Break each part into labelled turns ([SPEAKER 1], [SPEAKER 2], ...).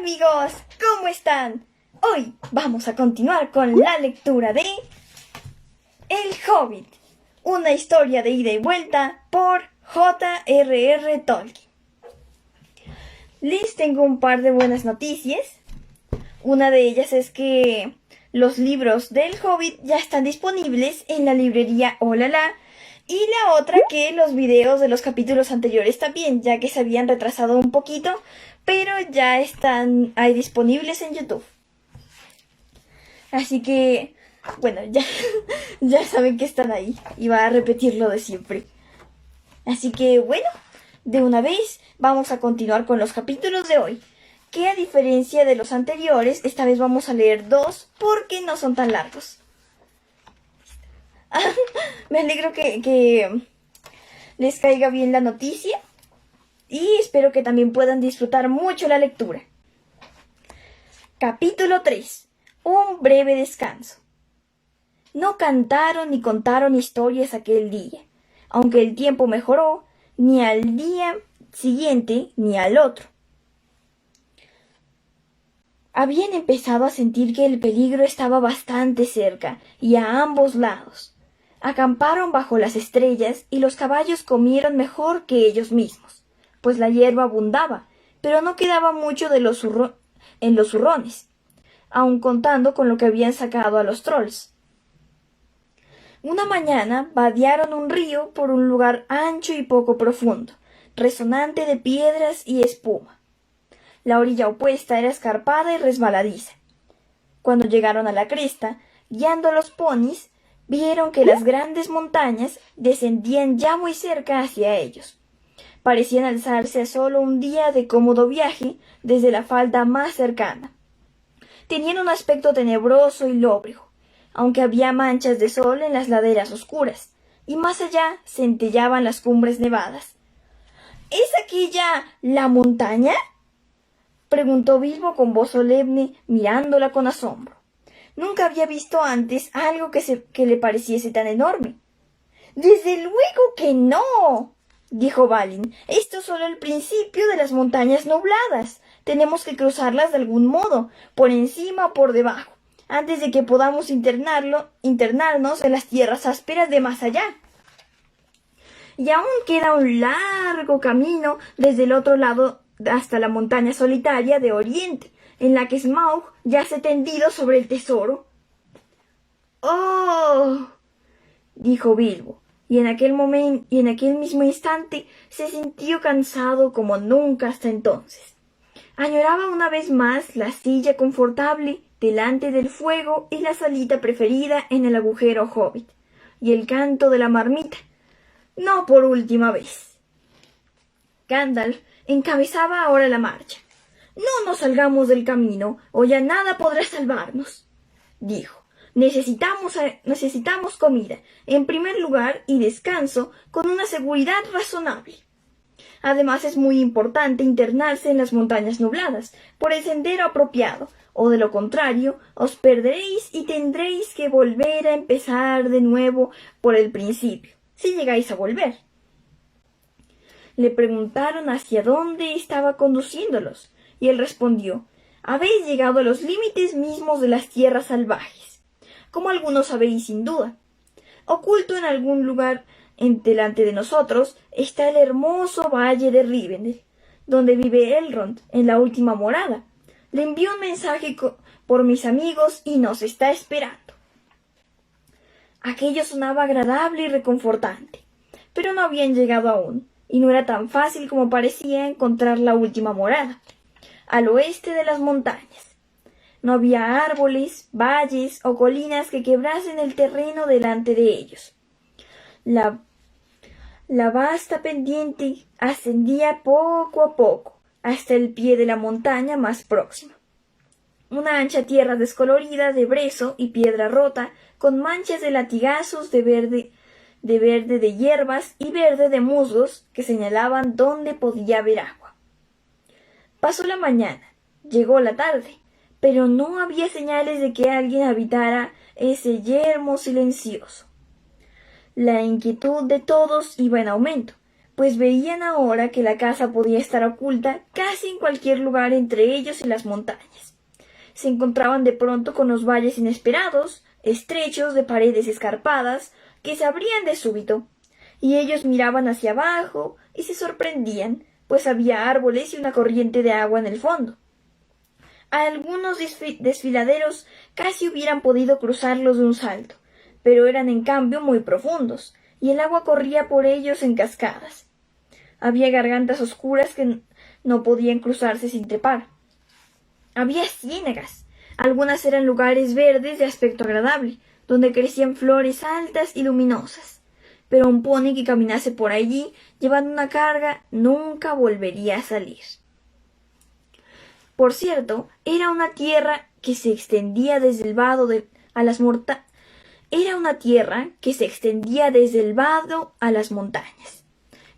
[SPEAKER 1] amigos, ¿cómo están? Hoy vamos a continuar con la lectura de El Hobbit, una historia de ida y vuelta por J.R.R. Tolkien. Les tengo un par de buenas noticias. Una de ellas es que los libros del Hobbit ya están disponibles en la librería Olala. Y la otra que los videos de los capítulos anteriores también, ya que se habían retrasado un poquito, pero ya están ahí disponibles en YouTube. Así que, bueno, ya saben que están ahí y va a repetir lo de siempre. Así que, bueno, de una vez vamos a continuar con los capítulos de hoy, que a diferencia de los anteriores, esta vez vamos a leer 2 porque no son tan largos. Me alegro que les caiga bien la noticia y espero que también puedan disfrutar mucho la lectura. Capítulo 3. Un breve descanso. No cantaron ni contaron historias aquel día, aunque el tiempo mejoró, ni al día siguiente ni al otro. Habían empezado a sentir que el peligro estaba bastante cerca y a ambos lados. Acamparon bajo las estrellas y los caballos comieron mejor que ellos mismos, pues la hierba abundaba, pero no quedaba mucho en los zurrones, aun contando con lo que habían sacado a los trolls. Una mañana vadearon un río por un lugar ancho y poco profundo, resonante de piedras y espuma. La orilla opuesta era escarpada y resbaladiza. Cuando llegaron a la cresta, guiando a los ponis, vieron que las grandes montañas descendían ya muy cerca hacia ellos. Parecían alzarse a solo un día de cómodo viaje desde la falda más cercana. Tenían un aspecto tenebroso y lóbrego, aunque había manchas de sol en las laderas oscuras, y más allá centellaban las cumbres nevadas. ¿Es aquella la montaña?, preguntó Bilbo con voz solemne, mirándola con asombro. Nunca había visto antes algo que le pareciese tan enorme. —¡Desde luego que no! —dijo Balin—. Esto es solo el principio de las montañas nubladas. Tenemos que cruzarlas de algún modo, por encima o por debajo, antes de que podamos internarnos en las tierras ásperas de más allá. Y aún queda un largo camino desde el otro lado hasta la montaña solitaria de Oriente, en la que Smaug yace tendido sobre el tesoro. —¡Oh! —dijo Bilbo, y en aquel mismo instante se sintió cansado como nunca hasta entonces. Añoraba una vez más la silla confortable delante del fuego y la salita preferida en el agujero hobbit, y el canto de la marmita, no por última vez. Gandalf encabezaba ahora la marcha. —No nos salgamos del camino, o ya nada podrá salvarnos —dijo—. Necesitamos comida, en primer lugar, y descanso, con una seguridad razonable. Además es muy importante internarse en las montañas nubladas, por el sendero apropiado, o de lo contrario, os perderéis y tendréis que volver a empezar de nuevo por el principio, si llegáis a volver. Le preguntaron hacia dónde estaba conduciéndolos, y él respondió: «Habéis llegado a los límites mismos de las tierras salvajes, como algunos sabéis sin duda. Oculto en algún lugar delante de nosotros está el hermoso valle de Rivendell, donde vive Elrond en la última morada. Le envío un mensaje por mis amigos y nos está esperando». Aquello sonaba agradable y reconfortante, pero no habían llegado aún, y no era tan fácil como parecía encontrar la última morada, al oeste de las montañas. No había árboles, valles o colinas que quebrasen el terreno delante de ellos. La vasta pendiente ascendía poco a poco hasta el pie de la montaña más próxima. Una ancha tierra descolorida de brezo y piedra rota, con manchas de latigazos de verde de hierbas y verde de musgos que señalaban dónde podía haber agua. Pasó la mañana, llegó la tarde, pero no había señales de que alguien habitara ese yermo silencioso. La inquietud de todos iba en aumento, pues veían ahora que la casa podía estar oculta casi en cualquier lugar entre ellos y las montañas. Se encontraban de pronto con los valles inesperados, estrechos de paredes escarpadas, que se abrían de súbito, y ellos miraban hacia abajo y se sorprendían, pues había árboles y una corriente de agua en el fondo. Algunos desfiladeros casi hubieran podido cruzarlos de un salto, pero eran en cambio muy profundos, y el agua corría por ellos en cascadas. Había gargantas oscuras que no podían cruzarse sin trepar. Había ciénagas. Algunas eran lugares verdes de aspecto agradable, donde crecían flores altas y luminosas. Pero un pony que caminase por allí, llevando una carga, nunca volvería a salir. Por cierto, era una tierra que se extendía desde el vado a las Era una tierra que se extendía desde el vado a las montañas,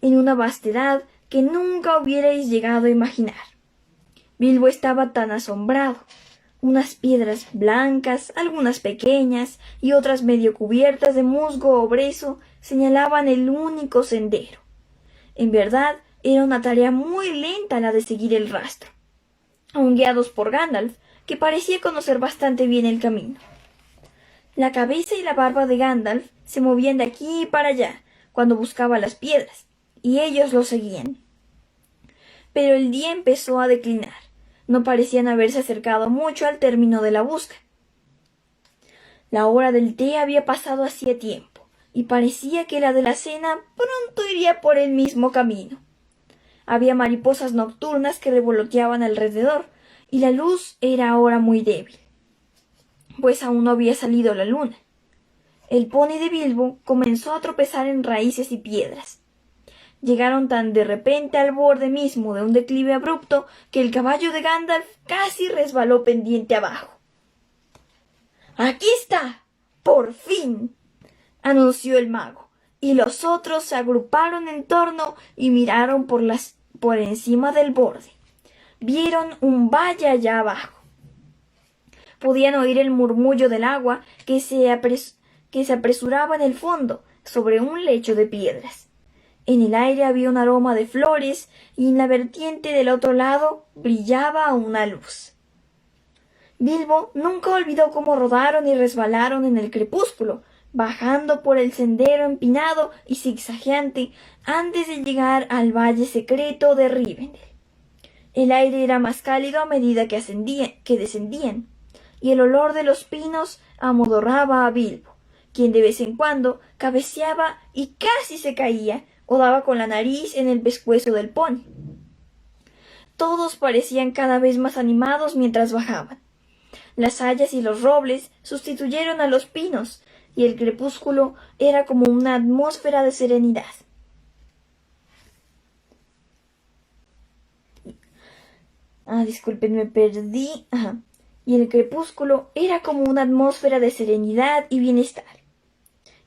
[SPEAKER 1] en una vastedad que nunca hubierais llegado a imaginar. Bilbo estaba tan asombrado. Unas piedras blancas, algunas pequeñas y otras medio cubiertas de musgo o brezo, señalaban el único sendero. En verdad, era una tarea muy lenta la de seguir el rastro, aun guiados por Gandalf, que parecía conocer bastante bien el camino. La cabeza y la barba de Gandalf se movían de aquí para allá cuando buscaba las piedras, y ellos lo seguían. Pero el día empezó a declinar. No parecían haberse acercado mucho al término de la búsqueda. La hora del té había pasado hacía tiempo, y parecía que la de la cena pronto iría por el mismo camino. Había mariposas nocturnas que revoloteaban alrededor, y la luz era ahora muy débil, pues aún no había salido la luna. El pony de Bilbo comenzó a tropezar en raíces y piedras. Llegaron tan de repente al borde mismo de un declive abrupto que el caballo de Gandalf casi resbaló pendiente abajo. —¡Aquí está! ¡Por fin! —anunció el mago, y los otros se agruparon en torno y miraron por encima del borde. Vieron un valle allá abajo. Podían oír el murmullo del agua que se apresuraba en el fondo, sobre un lecho de piedras. En el aire había un aroma de flores, y en la vertiente del otro lado brillaba una luz. Bilbo nunca olvidó cómo rodaron y resbalaron en el crepúsculo, bajando por el sendero empinado y zigzagueante antes de llegar al valle secreto de Rivendell. El aire era más cálido a medida que descendían, y el olor de los pinos amodorraba a Bilbo, quien de vez en cuando cabeceaba y casi se caía, o daba con la nariz en el pescuezo del pony. Todos parecían cada vez más animados mientras bajaban. Las hayas y los robles sustituyeron a los pinos, y el crepúsculo era como una atmósfera de serenidad. Disculpen, me perdí. Y el crepúsculo era como una atmósfera de serenidad y bienestar.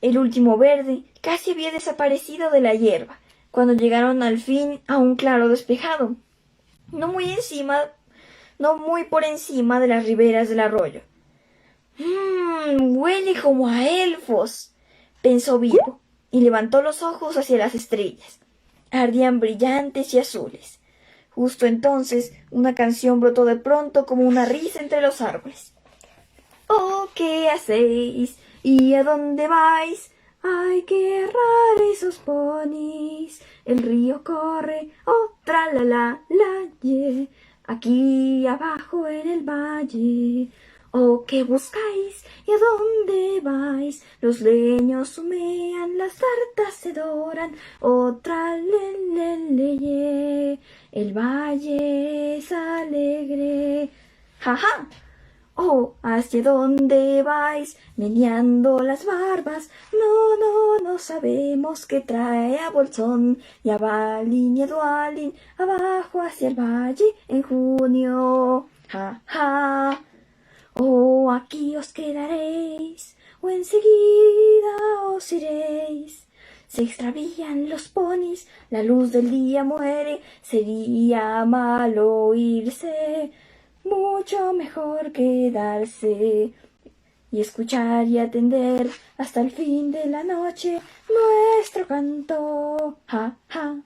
[SPEAKER 1] El último verde casi había desaparecido de la hierba, cuando llegaron al fin a un claro despejado, no muy por encima de las riberas del arroyo. Huele como a elfos, pensó Bilbo, y levantó los ojos hacia las estrellas. Ardían brillantes y azules. Justo entonces una canción brotó de pronto como una risa entre los árboles. —¿Oh, qué hacéis? ¿Y a dónde vais? ¡Ay, qué raros esos ponis! El río corre, oh, tralala, la, ye, aquí abajo en el valle. —¿Oh, qué buscáis? ¿Y a dónde vais? Los leños humean, las tartas se doran, oh, traleleleye, el valle es alegre. ¡Ja, ja! —Oh, ¿hacia dónde vais? Meneando las barbas. No sabemos qué trae a Bolsón. Y a Balin y a Dualin, abajo hacia el valle en junio. ¡Ja, ja! —Oh, aquí os quedaréis, o enseguida os iréis. Se extravían los ponis, la luz del día muere, sería malo irse. Mucho mejor quedarse. y escuchar y atender hasta el fin de la noche nuestro canto. Ja, ja.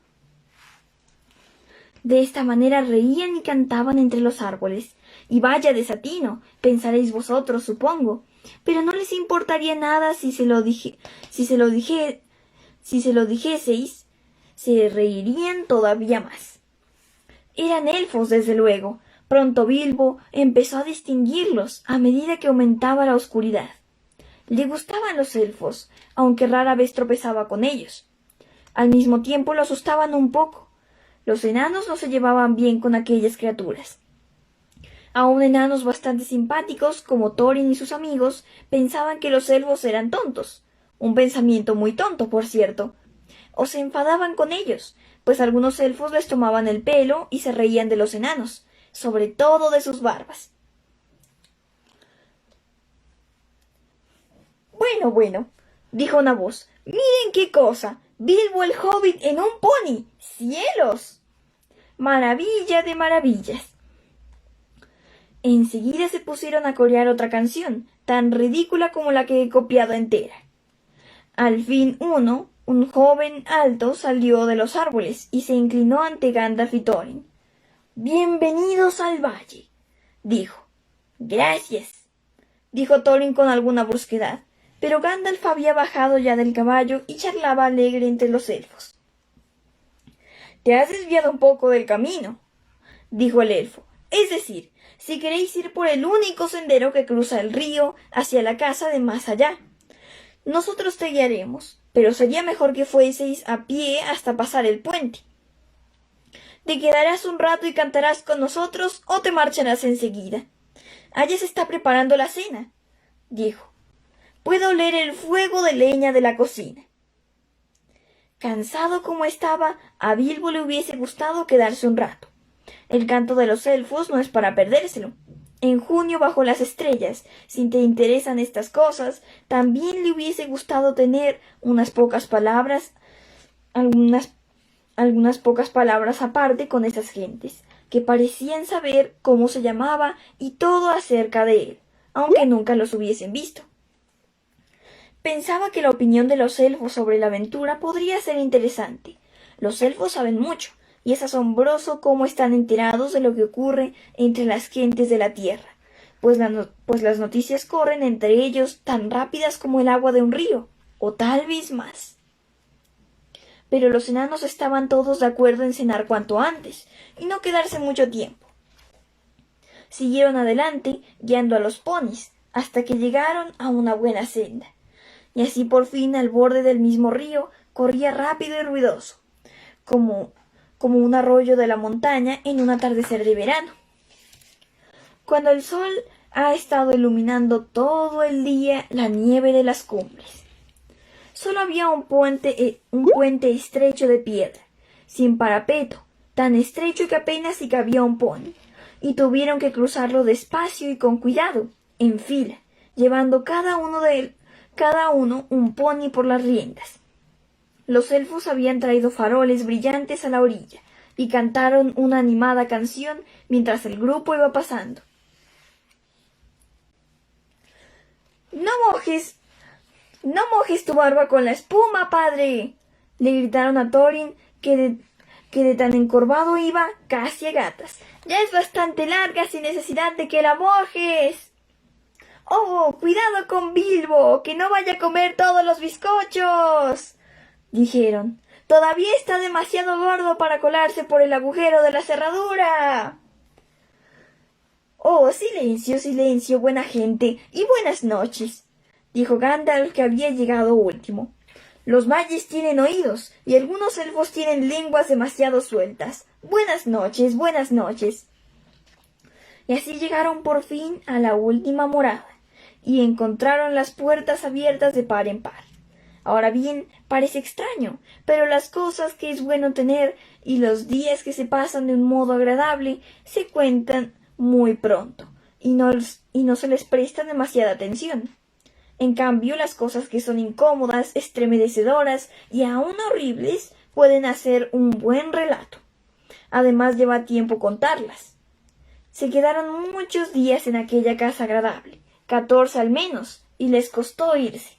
[SPEAKER 1] De esta manera reían y cantaban entre los árboles. Y vaya desatino, pensaréis vosotros, supongo, pero no les importaría nada si se lo dijeseis, se reirían todavía más. Eran elfos, desde luego. Pronto Bilbo empezó a distinguirlos a medida que aumentaba la oscuridad. Le gustaban los elfos, aunque rara vez tropezaba con ellos. Al mismo tiempo lo asustaban un poco. Los enanos no se llevaban bien con aquellas criaturas. Aun enanos bastante simpáticos, como Thorin y sus amigos, pensaban que los elfos eran tontos. Un pensamiento muy tonto, por cierto. O se enfadaban con ellos, pues algunos elfos les tomaban el pelo y se reían de los enanos, sobre todo de sus barbas. Bueno, dijo una voz. ¡Miren qué cosa! ¡Bilbo el Hobbit en un pony! ¡Cielos! ¡Maravilla de maravillas! Enseguida se pusieron a corear otra canción, tan ridícula como la que he copiado entera. Al fin un joven alto, salió de los árboles y se inclinó ante Gandalf y Thorin. «Bienvenidos al valle», dijo. «Gracias», dijo Thorin con alguna brusquedad, pero Gandalf había bajado ya del caballo y charlaba alegre entre los elfos. «Te has desviado un poco del camino», dijo el elfo. «Es decir, si queréis ir por el único sendero que cruza el río hacia la casa de más allá. Nosotros te guiaremos, pero sería mejor que fueseis a pie hasta pasar el puente. ¿Te quedarás un rato y cantarás con nosotros o te marcharás enseguida? Allá se está preparando la cena», dijo. «Puedo oler el fuego de leña de la cocina». Cansado como estaba, a Bilbo le hubiese gustado quedarse un rato. El canto de los elfos no es para perdérselo. En junio bajo las estrellas, si te interesan estas cosas, también le hubiese gustado tener unas pocas palabras aparte con esas gentes, que parecían saber cómo se llamaba y todo acerca de él, aunque nunca los hubiesen visto. Pensaba que la opinión de los elfos sobre la aventura podría ser interesante. Los elfos saben mucho, y es asombroso cómo están enterados de lo que ocurre entre las gentes de la tierra, pues las noticias corren entre ellos tan rápidas como el agua de un río, o tal vez más. Pero los enanos estaban todos de acuerdo en cenar cuanto antes, y no quedarse mucho tiempo. Siguieron adelante, guiando a los ponis, hasta que llegaron a una buena senda, y así por fin al borde del mismo río corría rápido y ruidoso, como un arroyo de la montaña en un atardecer de verano. Cuando el sol ha estado iluminando todo el día la nieve de las cumbres. Solo había un puente estrecho de piedra, sin parapeto, tan estrecho que apenas si cabía un pony, y tuvieron que cruzarlo despacio y con cuidado, en fila, llevando cada uno un pony por las riendas. Los elfos habían traído faroles brillantes a la orilla y cantaron una animada canción mientras el grupo iba pasando. «No mojes tu barba con la espuma, padre», le gritaron a Thorin, que de tan encorvado iba casi a gatas. «Ya es bastante larga sin necesidad de que la mojes». «Oh, cuidado con Bilbo, que no vaya a comer todos los bizcochos», dijeron. «Todavía está demasiado gordo para colarse por el agujero de la cerradura». «Oh, silencio, silencio, buena gente, y buenas noches», dijo Gandalf, que había llegado último. «Los valles tienen oídos, y algunos elfos tienen lenguas demasiado sueltas. Buenas noches, buenas noches». Y así llegaron por fin a la última morada, y encontraron las puertas abiertas de par en par. Ahora bien, parece extraño, pero las cosas que es bueno tener y los días que se pasan de un modo agradable se cuentan muy pronto, y no se les presta demasiada atención. En cambio, las cosas que son incómodas, estremecedoras y aún horribles pueden hacer un buen relato. Además, lleva tiempo contarlas. Se quedaron muchos días en aquella casa agradable, 14 al menos, y les costó irse.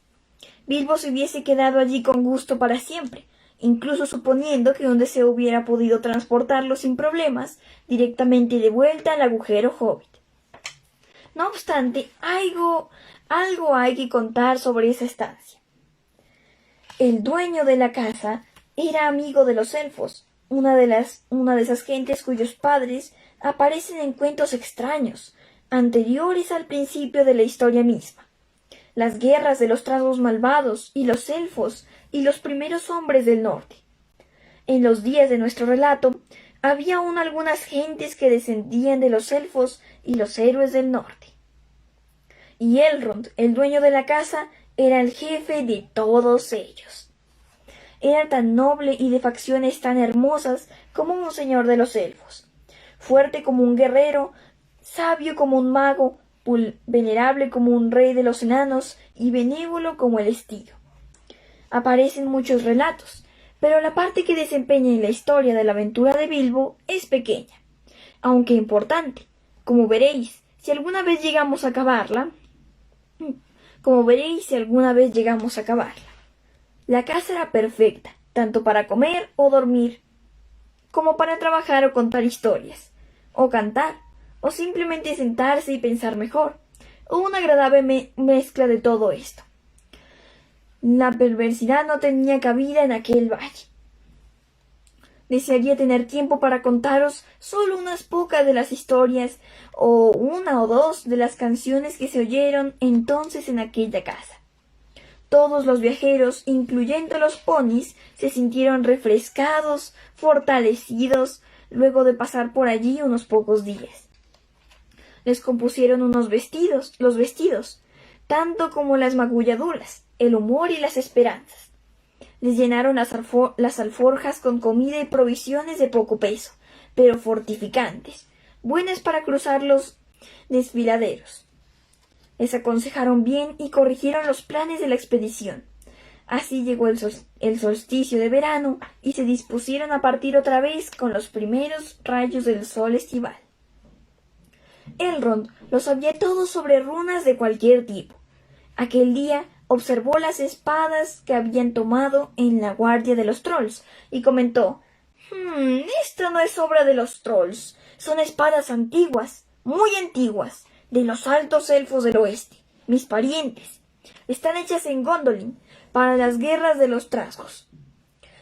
[SPEAKER 1] Bilbo se hubiese quedado allí con gusto para siempre, incluso suponiendo que un deseo hubiera podido transportarlo sin problemas directamente de vuelta al agujero Hobbit. No obstante, algo hay que contar sobre esa estancia. El dueño de la casa era amigo de los elfos, una de esas gentes cuyos padres aparecen en cuentos extraños, anteriores al principio de la historia misma. Las guerras de los trasgos malvados y los elfos y los primeros hombres del norte. En los días de nuestro relato, había aún algunas gentes que descendían de los elfos y los héroes del norte. Y Elrond, el dueño de la casa, era el jefe de todos ellos. Era tan noble y de facciones tan hermosas como un señor de los elfos, fuerte como un guerrero, sabio como un mago, venerable como un rey de los enanos y benévolo como el estío. Aparecen muchos relatos, pero la parte que desempeña en la historia de la aventura de Bilbo es pequeña, aunque importante, como veréis si alguna vez llegamos a acabarla. La casa era perfecta, tanto para comer o dormir, como para trabajar o contar historias, o cantar, o simplemente sentarse y pensar mejor, o una agradable mezcla de todo esto. La perversidad no tenía cabida en aquel valle. Desearía tener tiempo para contaros solo unas pocas de las historias o una o dos de las canciones que se oyeron entonces en aquella casa. Todos los viajeros, incluyendo los ponis, se sintieron refrescados, fortalecidos, luego de pasar por allí unos pocos días. Les compusieron los vestidos, tanto como las magulladuras, el humor y las esperanzas. Les llenaron las alforjas con comida y provisiones de poco peso, pero fortificantes, buenas para cruzar los desfiladeros. Les aconsejaron bien y corrigieron los planes de la expedición. Así llegó el solsticio de verano y se dispusieron a partir otra vez con los primeros rayos del sol estival. Elrond lo sabía todo sobre runas de cualquier tipo. Aquel día observó las espadas que habían tomado en la guardia de los trolls y comentó: esto no es obra de los trolls, son espadas antiguas, muy antiguas, de los altos elfos del oeste, mis parientes. Están hechas en Gondolin, para las guerras de los trasgos.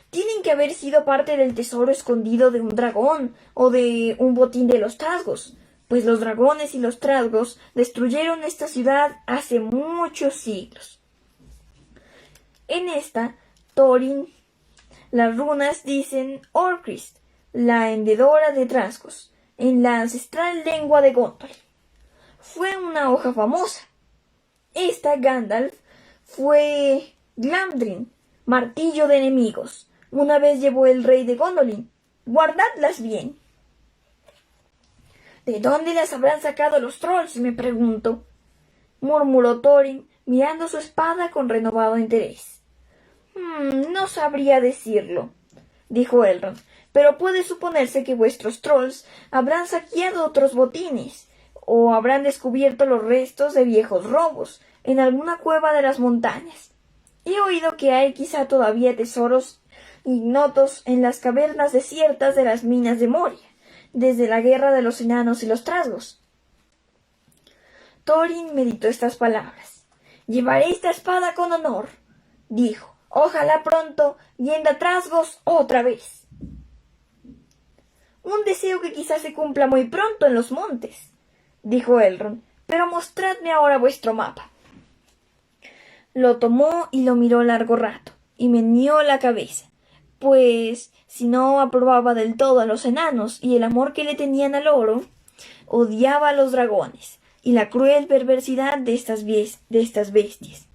[SPEAKER 1] Tienen que haber sido parte del tesoro escondido de un dragón o de un botín de los trasgos, pues los dragones y los trasgos destruyeron esta ciudad hace muchos siglos. En esta, Thorin, las runas dicen Orcrist, la hendedora de trasgos, en la ancestral lengua de Gondolin. Fue una hoja famosa. Esta, Gandalf, fue Glamdring, martillo de enemigos. Una vez llevó el rey de Gondolin. Guardadlas bien. ¿De dónde las habrán sacado los trolls?, me pregunto, murmuró Thorin, mirando su espada con renovado interés. No sabría decirlo, dijo Elrond, pero puede suponerse que vuestros trolls habrán saqueado otros botines, o habrán descubierto los restos de viejos robos en alguna cueva de las montañas. He oído que hay quizá todavía tesoros ignotos en las cavernas desiertas de las minas de Moria, desde la guerra de los enanos y los trasgos. Thorin meditó estas palabras. «Llevaré esta espada con honor», dijo. «Ojalá pronto yenda trasgos otra vez». «Un deseo que quizás se cumpla muy pronto en los montes», dijo Elrond, «pero mostradme ahora vuestro mapa». Lo tomó y lo miró largo rato, y meneó la cabeza, pues si no aprobaba del todo a los enanos y el amor que le tenían al oro, odiaba a los dragones y la cruel perversidad de estas bestias,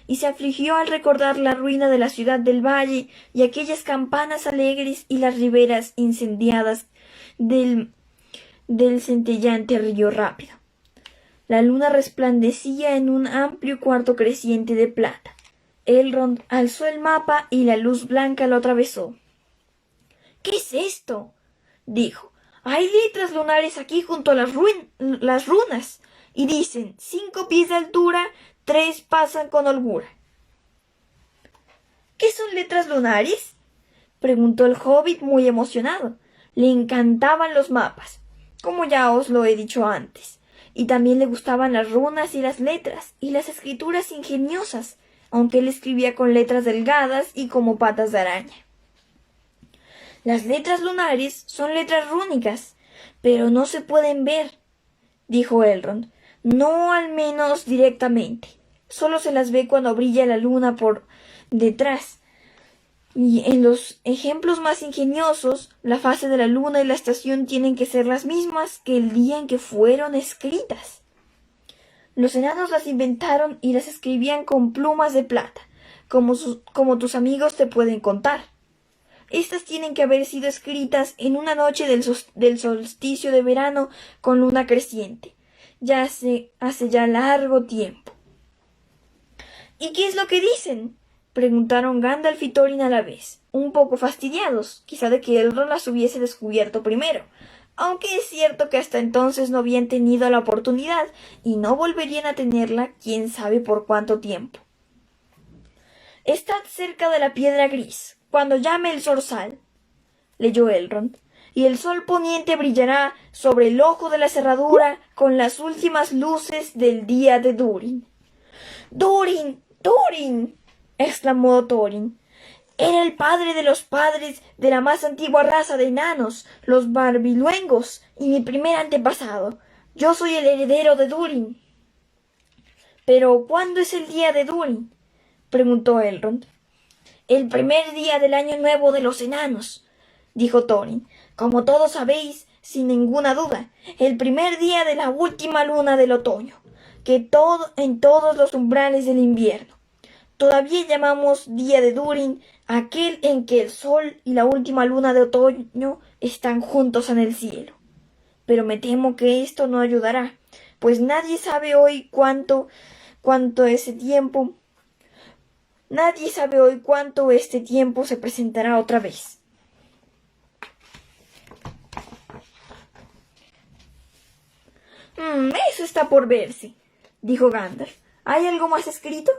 [SPEAKER 1] y se afligió al recordar la ruina de la ciudad del valle y aquellas campanas alegres y las riberas incendiadas del centelleante río rápido. La luna resplandecía en un amplio cuarto creciente de plata. Elrond alzó el mapa y la luz blanca lo atravesó. «¿Qué es esto?», dijo. «Hay letras lunares aquí junto a las runas. y dicen: 5 pies de altura, 3 pasan con holgura. ¿Qué son letras lunares?, preguntó el hobbit muy emocionado. Le encantaban los mapas, como ya os lo he dicho antes, y también le gustaban las runas y las letras, y las escrituras ingeniosas, aunque él escribía con letras delgadas y como patas de araña. Las letras lunares son letras rúnicas, pero no se pueden ver, dijo Elrond. No, al menos directamente. Solo se las ve cuando brilla la luna por detrás. Y en los ejemplos más ingeniosos, la fase de la luna y la estación tienen que ser las mismas que el día en que fueron escritas. Los enanos las inventaron y las escribían con plumas de plata, como tus amigos te pueden contar. Estas tienen que haber sido escritas en una noche del solsticio de verano con luna creciente, ya hace ya largo tiempo. ¿Y qué es lo que dicen?, preguntaron Gandalf y Thorin a la vez, un poco fastidiados, quizá de que Elrond las hubiese descubierto primero, aunque es cierto que hasta entonces no habían tenido la oportunidad y no volverían a tenerla quién sabe por cuánto tiempo. Estad cerca de la piedra gris, cuando llame el zorzal, leyó Elrond, y el sol poniente brillará sobre el ojo de la cerradura con las últimas luces del día de Durin. ¡Durin! ¡Durin!, exclamó Thorin. Era el padre de los padres de la más antigua raza de enanos, los barbiluengos, y mi primer antepasado. Yo soy el heredero de Durin. —¿Pero cuándo es el día de Durin? —preguntó Elrond. —El primer día del año nuevo de los enanos —dijo Thorin—. Como todos sabéis, sin ninguna duda, el primer día de la última luna del otoño, en todos los umbrales del invierno. Todavía llamamos día de Durin aquel en que el sol y la última luna de otoño están juntos en el cielo. Pero me temo que esto no ayudará, pues nadie sabe hoy cuánto este tiempo se presentará otra vez. Eso está por verse, dijo Gandalf. ¿Hay algo más escrito?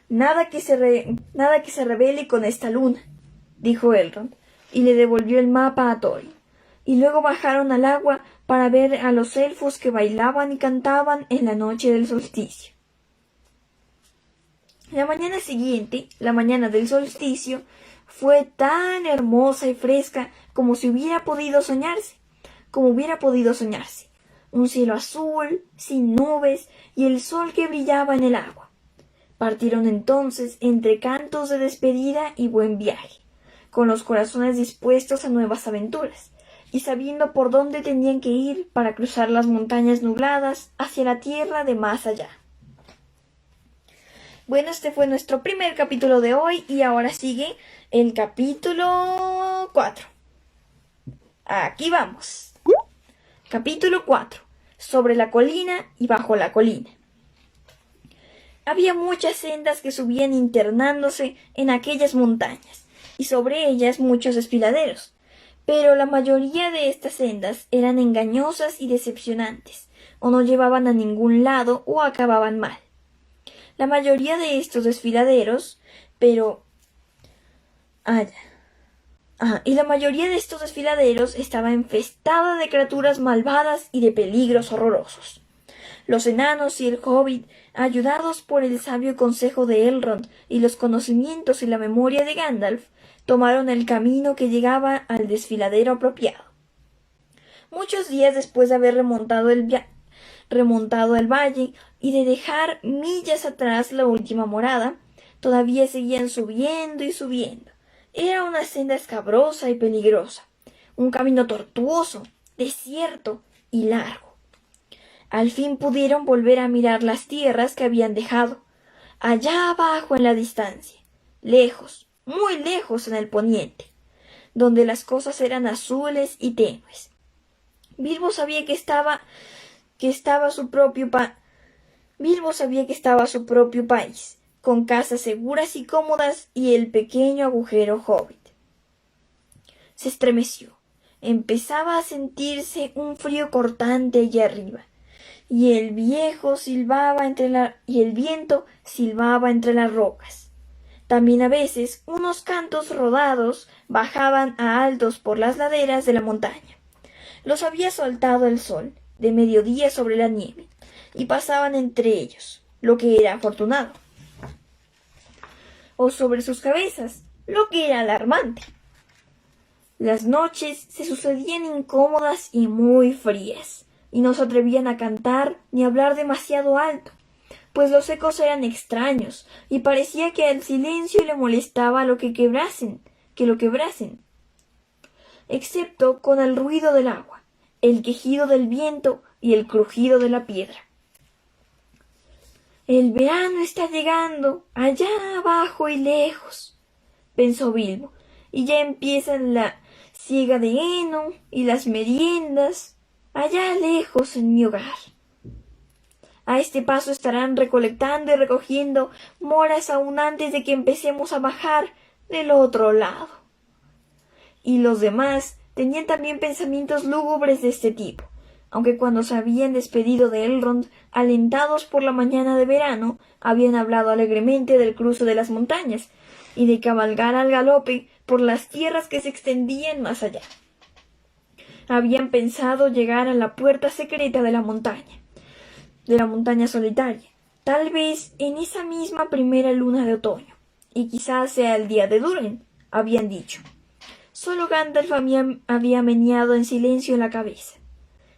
[SPEAKER 1] Nada que se revele con esta luna, dijo Elrond, y le devolvió el mapa a Thorin. Y luego bajaron al agua para ver a los elfos que bailaban y cantaban en la noche del solsticio. La mañana siguiente, la mañana del solsticio, fue tan hermosa y fresca como hubiera podido soñarse. Un cielo azul, sin nubes, y el sol que brillaba en el agua. Partieron entonces entre cantos de despedida y buen viaje, con los corazones dispuestos a nuevas aventuras, y sabiendo por dónde tenían que ir para cruzar las montañas nubladas hacia la tierra de más allá. Bueno, este fue nuestro primer capítulo de hoy, y ahora sigue el capítulo 4. Aquí vamos. Capítulo 4. Sobre la colina y bajo la colina. Había muchas sendas que subían internándose en aquellas montañas, y sobre ellas muchos desfiladeros, pero la mayoría de estas sendas eran engañosas y decepcionantes, o no llevaban a ningún lado o acababan mal. La mayoría de estos desfiladeros, estaba infestada de criaturas malvadas y de peligros horrorosos. Los enanos y el hobbit, ayudados por el sabio consejo de Elrond y los conocimientos y la memoria de Gandalf, tomaron el camino que llegaba al desfiladero apropiado. Muchos días después de haber remontado el valle y de dejar millas atrás la última morada, todavía seguían subiendo y subiendo. Era una senda escabrosa y peligrosa, un camino tortuoso, desierto y largo. Al fin pudieron volver a mirar las tierras que habían dejado, allá abajo en la distancia, lejos, muy lejos en el poniente, donde las cosas eran azules y tenues. Bilbo sabía que estaba su propio país, con casas seguras y cómodas y el pequeño agujero hobbit. Se estremeció. Empezaba a sentirse un frío cortante allá arriba, y el viento silbaba entre las rocas. También a veces unos cantos rodados bajaban a altos por las laderas de la montaña. Los había soltado el sol de mediodía sobre la nieve, y pasaban entre ellos, lo que era afortunado, o sobre sus cabezas, lo que era alarmante. Las noches se sucedían incómodas y muy frías, y no se atrevían a cantar ni a hablar demasiado alto, pues los ecos eran extraños, y parecía que al silencio le molestaba lo que lo quebrasen, excepto con el ruido del agua, el quejido del viento y el crujido de la piedra. El verano está llegando, allá abajo y lejos, pensó Bilbo, y ya empiezan la siega de heno y las meriendas, allá lejos en mi hogar. A este paso estarán recolectando y recogiendo moras aún antes de que empecemos a bajar del otro lado. Y los demás tenían también pensamientos lúgubres de este tipo, aunque cuando se habían despedido de Elrond, alentados por la mañana de verano, habían hablado alegremente del cruce de las montañas y de cabalgar al galope por las tierras que se extendían más allá. Habían pensado llegar a la puerta secreta de la montaña solitaria, tal vez en esa misma primera luna de otoño, y quizás sea el día de Durin, habían dicho. Solo Gandalf había meneado en silencio la cabeza.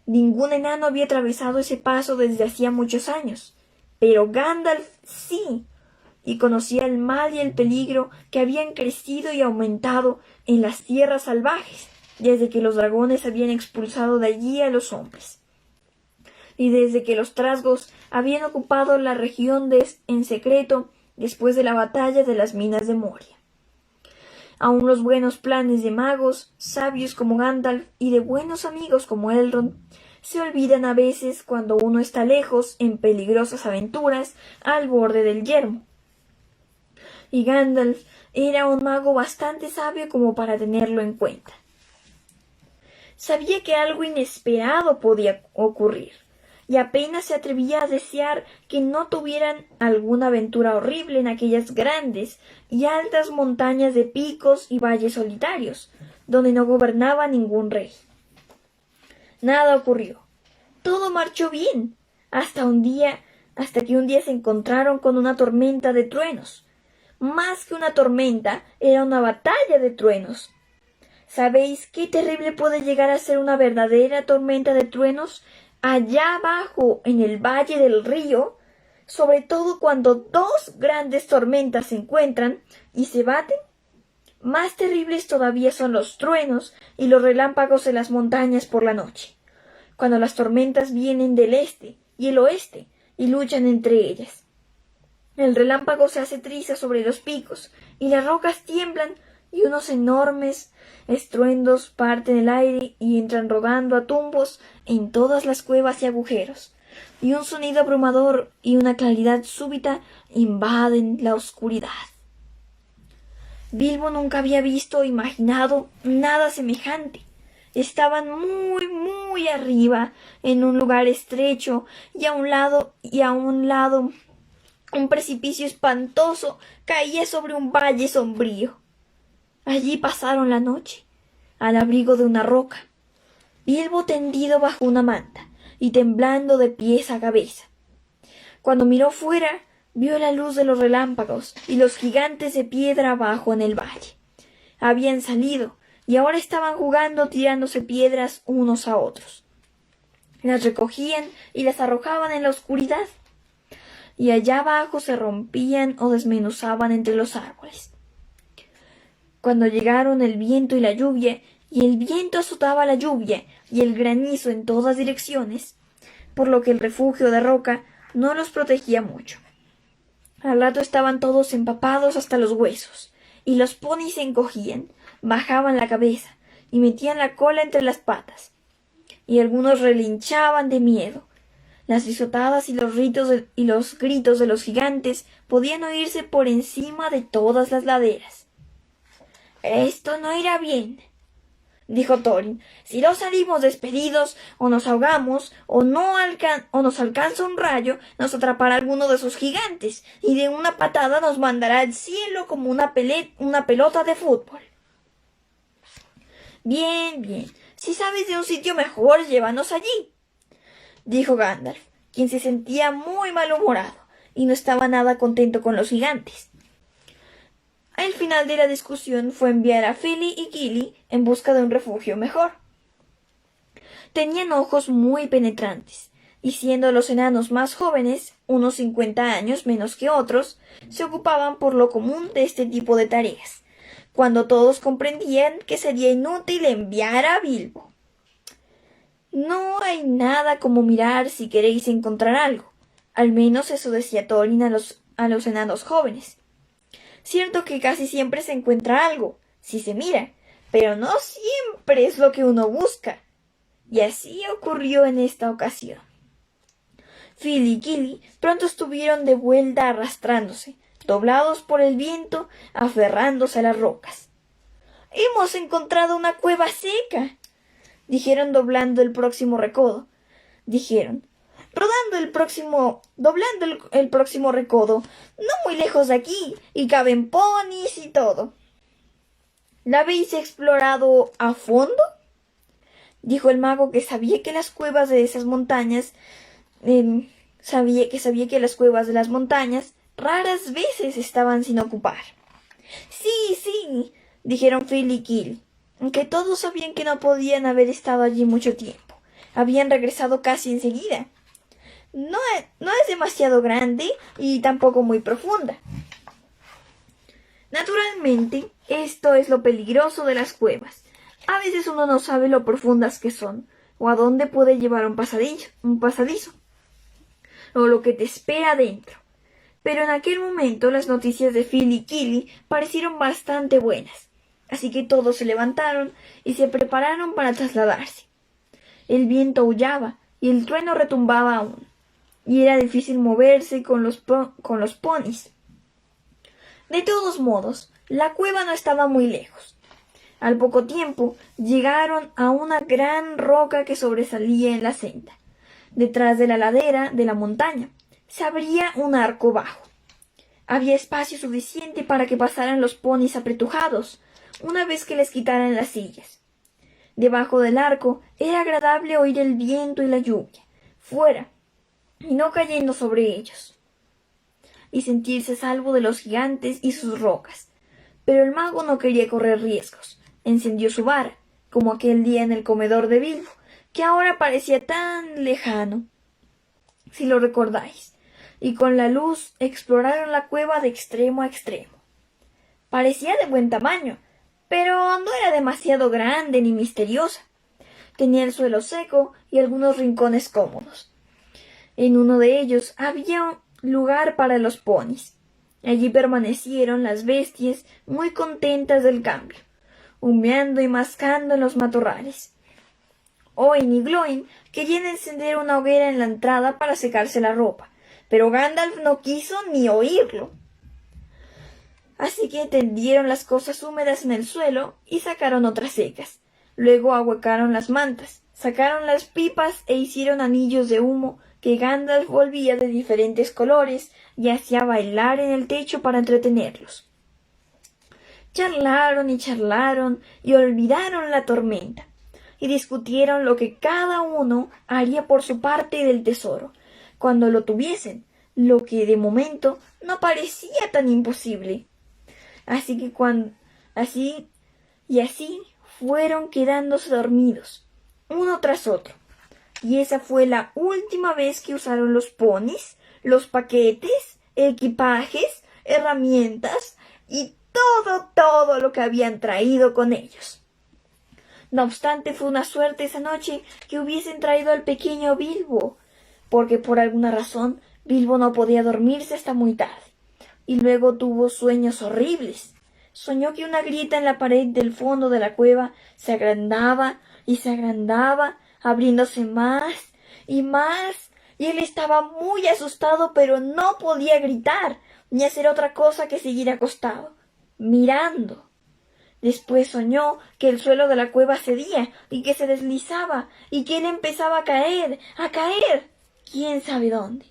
[SPEAKER 1] Ningún enano había atravesado ese paso desde hacía muchos años, pero Gandalf sí, y conocía el mal y el peligro que habían crecido y aumentado en las tierras salvajes, desde que los dragones habían expulsado de allí a los hombres, y desde que los trasgos habían ocupado la región en secreto después de la batalla de las minas de Moria. Aun los buenos planes de magos, sabios como Gandalf y de buenos amigos como Elrond, se olvidan a veces cuando uno está lejos en peligrosas aventuras al borde del yermo. Y Gandalf era un mago bastante sabio como para tenerlo en cuenta. Sabía que algo inesperado podía ocurrir, y apenas se atrevía a desear que no tuvieran alguna aventura horrible en aquellas grandes y altas montañas de picos y valles solitarios, donde no gobernaba ningún rey. Nada ocurrió. Todo marchó bien, hasta que un día se encontraron con una tormenta de truenos. Más que una tormenta, era una batalla de truenos. ¿Sabéis qué terrible puede llegar a ser una verdadera tormenta de truenos allá abajo en el valle del río? Sobre todo cuando dos grandes tormentas se encuentran y se baten. Más terribles todavía son los truenos y los relámpagos en las montañas por la noche, cuando las tormentas vienen del este y el oeste y luchan entre ellas. El relámpago se hace triza sobre los picos y las rocas tiemblan y unos enormes estruendos parten el aire y entran rodando a tumbos en todas las cuevas y agujeros, y un sonido abrumador y una claridad súbita invaden la oscuridad. Bilbo nunca había visto o imaginado nada semejante. Estaban muy, muy arriba, en un lugar estrecho, y a un lado un precipicio espantoso caía sobre un valle sombrío. Allí pasaron la noche, al abrigo de una roca, Bilbo tendido bajo una manta y temblando de pies a cabeza. Cuando miró fuera, vio la luz de los relámpagos y los gigantes de piedra abajo en el valle. Habían salido y ahora estaban jugando tirándose piedras unos a otros. Las recogían y las arrojaban en la oscuridad, y allá abajo se rompían o desmenuzaban entre los árboles. Cuando llegaron el viento y la lluvia, y el viento azotaba la lluvia y el granizo en todas direcciones, por lo que el refugio de roca no los protegía mucho. Al rato estaban todos empapados hasta los huesos, y los ponis se encogían, bajaban la cabeza y metían la cola entre las patas, y algunos relinchaban de miedo. Las risotadas y los gritos de los gigantes podían oírse por encima de todas las laderas. «Esto no irá bien», dijo Thorin. Si no salimos despedidos, o nos ahogamos, o nos alcanza un rayo, nos atrapará alguno de esos gigantes, y de una patada nos mandará al cielo como una pelota de fútbol. Bien, bien. Si sabes de un sitio mejor, llévanos allí, dijo Gandalf, quien se sentía muy malhumorado y no estaba nada contento con los gigantes. El final de la discusión fue enviar a Fili y Kili en busca de un refugio mejor. Tenían ojos muy penetrantes, y siendo los enanos más jóvenes, unos 50 años menos que otros, se ocupaban por lo común de este tipo de tareas, cuando todos comprendían que sería inútil enviar a Bilbo. No hay nada como mirar si queréis encontrar algo. Al menos eso decía Thorin a los enanos jóvenes. Cierto que casi siempre se encuentra algo, si se mira, pero no siempre es lo que uno busca. Y así ocurrió en esta ocasión. Phil y Kili pronto estuvieron de vuelta arrastrándose, doblados por el viento, aferrándose a las rocas. «Hemos encontrado una cueva seca», dijeron doblando el próximo recodo. Doblando el próximo recodo, no muy lejos de aquí, y caben ponis y todo. ¿La habéis explorado a fondo?, dijo el mago, que sabía que las cuevas de esas montañas, sabía que las cuevas de las montañas raras veces estaban sin ocupar. Sí, sí, dijeron Phil y Kili, aunque todos sabían que no podían haber estado allí mucho tiempo. Habían regresado casi enseguida. No es demasiado grande y tampoco muy profunda. Naturalmente, esto es lo peligroso de las cuevas. A veces uno no sabe lo profundas que son, o a dónde puede llevar un pasadizo, o lo que te espera dentro. Pero en aquel momento las noticias de Phil y Kili parecieron bastante buenas, así que todos se levantaron y se prepararon para trasladarse. El viento aullaba y el trueno retumbaba aún, y era difícil moverse con los ponis. De todos modos, la cueva no estaba muy lejos. Al poco tiempo llegaron a una gran roca que sobresalía en la senda. Detrás de la ladera de la montaña se abría un arco bajo. Había espacio suficiente para que pasaran los ponis apretujados, una vez que les quitaran las sillas. Debajo del arco era agradable oír el viento y la lluvia, fuera, y no cayendo sobre ellos, y sentirse salvo de los gigantes y sus rocas. Pero el mago no quería correr riesgos. Encendió su vara, como aquel día en el comedor de Bilbo, que ahora parecía tan lejano, si lo recordáis, y con la luz exploraron la cueva de extremo a extremo. Parecía de buen tamaño, pero no era demasiado grande ni misteriosa. Tenía el suelo seco y algunos rincones cómodos. En uno de ellos había lugar para los ponis. Allí permanecieron las bestias muy contentas del cambio, humeando y mascando en los matorrales. Oin y Gloin querían encender una hoguera en la entrada para secarse la ropa, pero Gandalf no quiso ni oírlo. Así que tendieron las cosas húmedas en el suelo y sacaron otras secas. Luego ahuecaron las mantas, sacaron las pipas e hicieron anillos de humo que Gandalf volvía de diferentes colores y hacía bailar en el techo para entretenerlos. Charlaron y olvidaron la tormenta, y discutieron lo que cada uno haría por su parte del tesoro, cuando lo tuviesen, lo que de momento no parecía tan imposible. Así fueron quedándose dormidos, uno tras otro, y esa fue la última vez que usaron los ponis, los paquetes, equipajes, herramientas y todo lo que habían traído con ellos. No obstante, fue una suerte esa noche que hubiesen traído al pequeño Bilbo, porque por alguna razón Bilbo no podía dormirse hasta muy tarde, y luego tuvo sueños horribles. Soñó que una grieta en la pared del fondo de la cueva se agrandaba y se agrandaba, abriéndose más, y él estaba muy asustado, pero no podía gritar, ni hacer otra cosa que seguir acostado, mirando. Después soñó que el suelo de la cueva cedía y que se deslizaba y que él empezaba a caer, quién sabe dónde.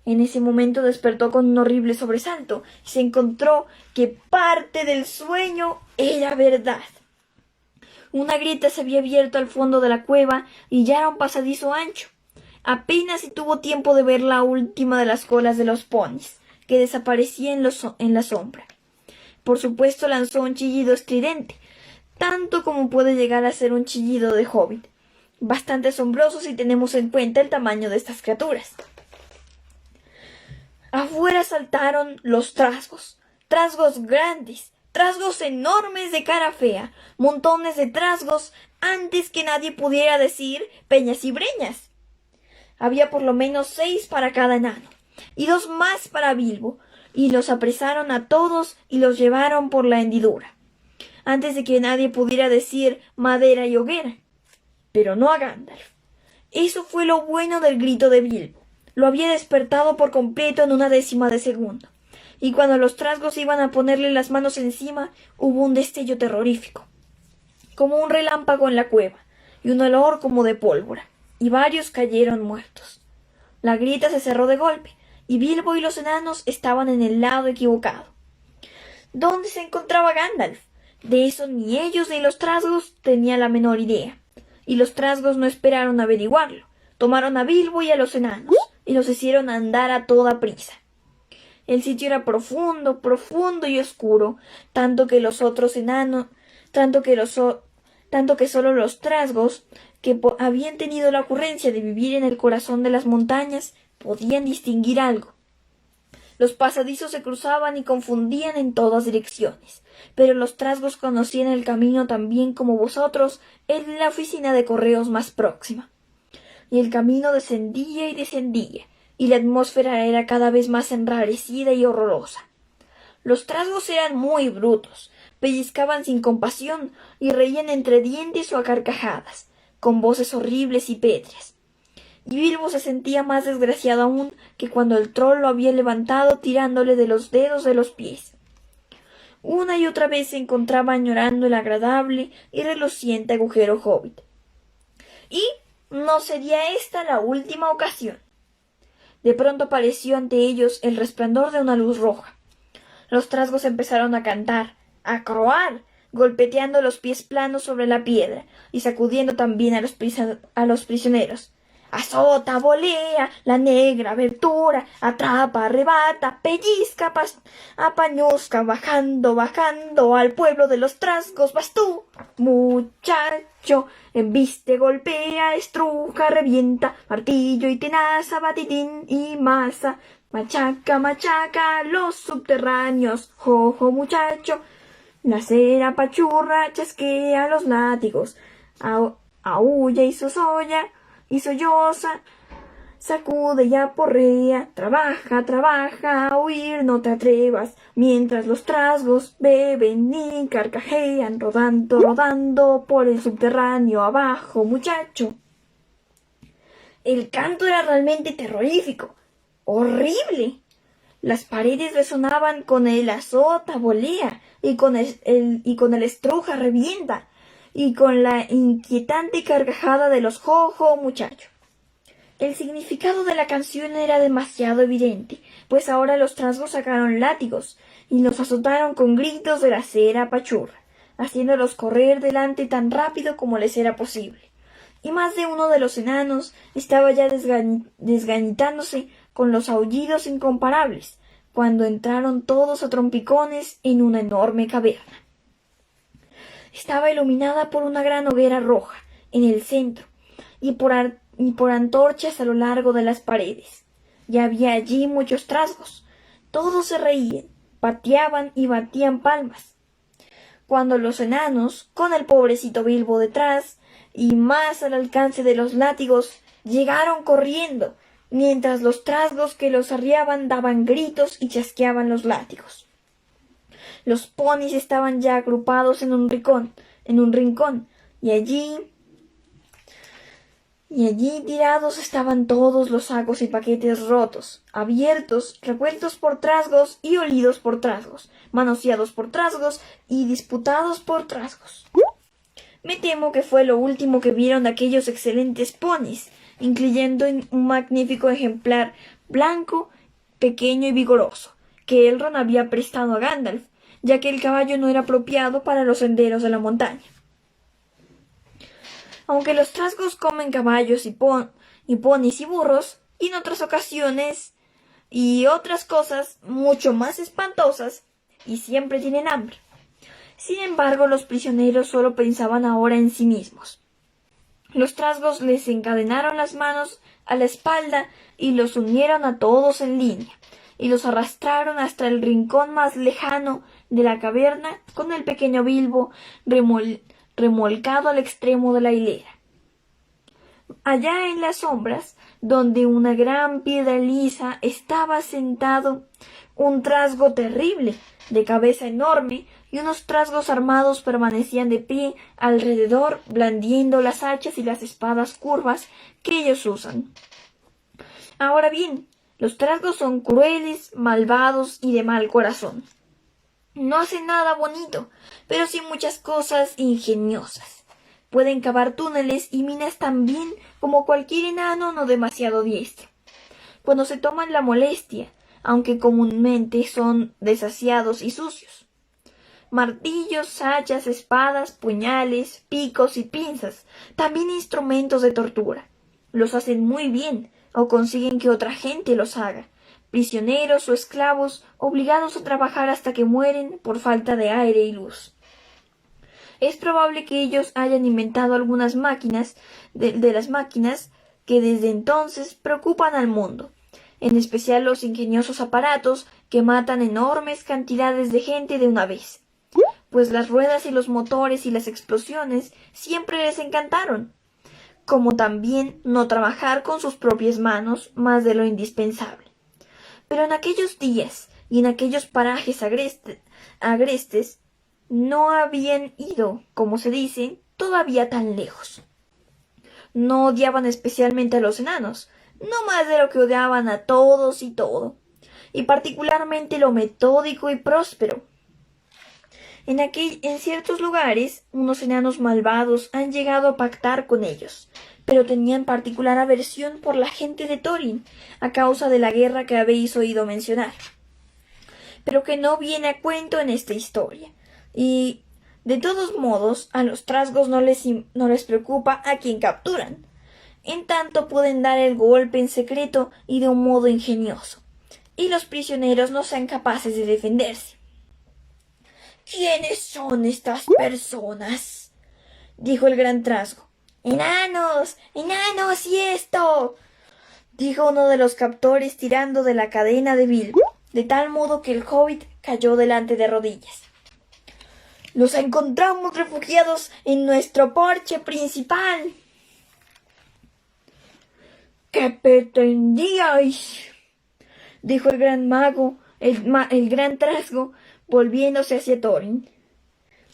[SPEAKER 1] En ese momento despertó con un horrible sobresalto y se encontró que parte del sueño era verdad. Una grieta se había abierto al fondo de la cueva y ya era un pasadizo ancho. Apenas si tuvo tiempo de ver la última de las colas de los ponis, que desaparecía en la sombra. Por supuesto lanzó un chillido estridente, tanto como puede llegar a ser un chillido de hobbit, bastante asombroso si tenemos en cuenta el tamaño de estas criaturas. Afuera saltaron los trasgos grandes, trasgos enormes de cara fea, montones de trasgos antes que nadie pudiera decir peñas y breñas. Había por lo menos 6 para cada enano, y 2 más para Bilbo, y los apresaron a todos y los llevaron por la hendidura, antes de que nadie pudiera decir madera y hoguera. Pero no a Gandalf. Eso fue lo bueno del grito de Bilbo. Lo había despertado por completo en una décima de segundo, y cuando los trasgos iban a ponerle las manos encima, hubo un destello terrorífico, como un relámpago en la cueva, y un olor como de pólvora, y varios cayeron muertos. La grieta se cerró de golpe, y Bilbo y los enanos estaban en el lado equivocado. ¿Dónde se encontraba Gandalf? De eso ni ellos ni los trasgos tenían la menor idea, y los trasgos no esperaron averiguarlo. Tomaron a Bilbo y a los enanos, y los hicieron andar a toda prisa. El sitio era profundo, profundo y oscuro, tanto que solo los trasgos, que habían tenido la ocurrencia de vivir en el corazón de las montañas, podían distinguir algo. Los pasadizos se cruzaban y confundían en todas direcciones, pero los trasgos conocían el camino tan bien como vosotros en la oficina de correos más próxima. Y el camino descendía y descendía, y la atmósfera era cada vez más enrarecida y horrorosa. Los trasgos eran muy brutos, pellizcaban sin compasión y reían entre dientes o a carcajadas, con voces horribles y pétreas. Y Bilbo se sentía más desgraciado aún que cuando el troll lo había levantado tirándole de los dedos de los pies. Una y otra vez se encontraba añorando el agradable y reluciente agujero hobbit. Y no sería esta la última ocasión. De pronto apareció ante ellos el resplandor de una luz roja. Los trasgos empezaron a cantar, a croar, golpeteando los pies planos sobre la piedra y sacudiendo también a los prisioneros. Azota, volea, la negra abertura, atrapa, arrebata, pellizca, apañuzca, bajando, bajando, al pueblo de los trasgos vas tú, muchacho, embiste, golpea, estruja, revienta, martillo y tenaza, batitín y masa, machaca, machaca, los subterráneos, jojo, muchacho, la cera pachurra, chasquea los látigos, aúlla y zozolla, y solloza, sacude y aporrea, trabaja, trabaja, a huir no te atrevas, mientras los trasgos beben y carcajean, rodando, rodando por el subterráneo abajo, muchacho. El canto era realmente terrorífico, horrible. Las paredes resonaban con el azota, volea, y con el estruja, revienta, y con la inquietante carcajada de los jojo, muchacho. El significado de la canción era demasiado evidente, pues ahora los trasgos sacaron látigos y los azotaron con gritos de la cera pachurra, haciéndolos correr delante tan rápido como les era posible. Y más de uno de los enanos estaba ya desgañitándose con los aullidos incomparables, cuando entraron todos a trompicones en una enorme caverna. Estaba iluminada por una gran hoguera roja en el centro y por antorchas a lo largo de las paredes. Y había allí muchos trasgos. Todos se reían, pateaban y batían palmas. Cuando los enanos, con el pobrecito Bilbo detrás y más al alcance de los látigos, llegaron corriendo, mientras los trasgos que los arriaban daban gritos y chasqueaban los látigos. Los ponis estaban ya agrupados en un rincón, y Y allí tirados estaban todos los sacos y paquetes rotos, abiertos, revueltos por trasgos y olidos por trasgos, manoseados por trasgos y disputados por trasgos. Me temo que fue lo último que vieron aquellos excelentes ponis, incluyendo un magnífico ejemplar blanco, pequeño y vigoroso, que Elrond había prestado a Gandalf, ya que el caballo no era apropiado para los senderos de la montaña. Aunque los trasgos comen caballos y ponis y burros, y en otras ocasiones y otras cosas mucho más espantosas, y siempre tienen hambre. Sin embargo, los prisioneros solo pensaban ahora en sí mismos. Los trasgos les encadenaron las manos a la espalda y los unieron a todos en línea, y los arrastraron hasta el rincón más lejano de la caverna con el pequeño Bilbo remolcado al extremo de la hilera. Allá en las sombras, donde una gran piedra lisa, estaba sentado un trasgo terrible, de cabeza enorme, y unos trasgos armados permanecían de pie alrededor, blandiendo las hachas y las espadas curvas que ellos usan. Ahora bien, los trasgos son crueles, malvados y de mal corazón. No hacen nada bonito, pero sí muchas cosas ingeniosas. Pueden cavar túneles y minas tan bien como cualquier enano no demasiado diestro. Cuando se toman la molestia, aunque comúnmente son desasiados y sucios. Martillos, hachas, espadas, puñales, picos y pinzas, también instrumentos de tortura. Los hacen muy bien o consiguen que otra gente los haga. Prisioneros o esclavos obligados a trabajar hasta que mueren por falta de aire y luz. Es probable que ellos hayan inventado algunas máquinas de las máquinas que desde entonces preocupan al mundo, en especial los ingeniosos aparatos que matan enormes cantidades de gente de una vez, pues las ruedas y los motores y las explosiones siempre les encantaron, como también no trabajar con sus propias manos más de lo indispensable. Pero en aquellos días y en aquellos parajes agrestes no habían ido, como se dice, todavía tan lejos. No odiaban especialmente a los enanos, no más de lo que odiaban a todos y todo, y particularmente lo metódico y próspero. En ciertos lugares, unos enanos malvados han llegado a pactar con ellos, pero tenían particular aversión por la gente de Thorin, a causa de la guerra que habéis oído mencionar, pero que no viene a cuento en esta historia. Y, de todos modos, a los trasgos no les preocupa a quien capturan. En tanto pueden dar el golpe en secreto y de un modo ingenioso, y los prisioneros no sean capaces de defenderse. ¿Quiénes son estas personas?, dijo el gran trasgo. ¡Enanos! ¡Enanos y esto!, dijo uno de los captores tirando de la cadena de Bilbo, de tal modo que el hobbit cayó delante de rodillas. Los encontramos refugiados en nuestro porche principal. ¿Qué pretendíais?, dijo el gran mago, el gran trasgo, volviéndose hacia Thorin.